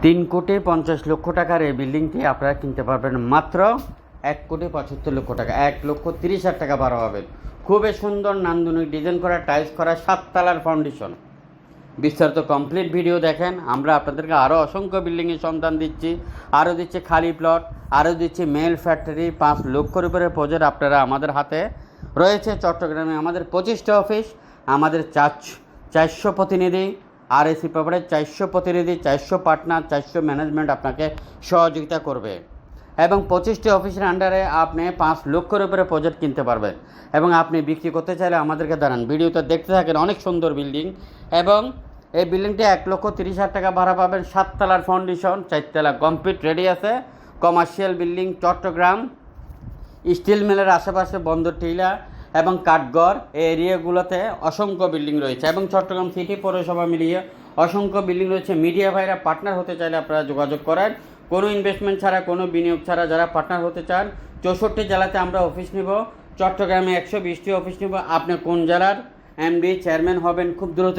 3,50,00,000 টাকার এই বিল্ডিংটি আপনারা কিনতে পারবেন মাত্র 1,75,00,000 টাকা, 1,30,000 টাকা ভাড়া পাবেন। খুবই সুন্দর নান্দনিক ডিজাইন করা, টাইলস করা, 7 তলার ফাউন্ডেশন। বিস্তারিত কমপ্লিট ভিডিও দেখেন। আমরা আপনাদেরকে আরও অসংখ্য বিল্ডিংয়ের সন্ধান দিচ্ছি, আরও দিচ্ছি খালি প্লট, আরও দিচ্ছি মেল ফ্যাক্টরি। 5 লক্ষের উপরে প্রজেক্ট আপনারা আমাদের হাতে রয়েছে। চট্টগ্রামে আমাদের 25টা অফিস, আমাদের 400 প্রতিনিধি, আর এসি পেপারে 400 প্রতিনিধি, 400 পার্টনার, 400 ম্যানেজমেন্ট আপনাকে সহযোগিতা করবে। এবং 25টি অফিসের আন্ডারে আপনি 5 লক্ষের উপরে প্রজেক্ট কিনতে পারবেন। এবং আপনি বিক্রি করতে চাইলে আমাদেরকে দাঁড়ান, ভিডিওতে দেখতে থাকেন। অনেক সুন্দর বিল্ডিং, এবং এই বিল্ডিংটি 1,30,000 টাকা ভাড়া পাবেন। 7 তলার ফাউন্ডেশন, 4 তলা কমপ্লিট রেডি আছে। কমার্শিয়াল বিল্ডিং, চট্টগ্রাম স্টিল মিলের আশেপাশে বন্দর টিলা এবং কাঠগড় এই এরিয়াগুলোতে অসংখ্য বিল্ডিং রয়েছে। এবং চট্টগ্রাম সিটি পৌরসভা মিলিয়ে অসংখ্য বিল্ডিং রয়েছে। মিডিয়া ভাইরা পার্টনার হতে চাইলে আপনারা যোগাযোগ করেন, কোনো ইনভেস্টমেন্ট ছাড়া, কোনো বিনিয়োগ ছাড়া। যারা পার্টনার হতে চান, 64 জেলাতে আমরা অফিস নিব। চট্টগ্রামে 120টি অফিস নিব। আপনি কোন জেলার এমডি চেয়ারম্যান হবেন, খুব দ্রুত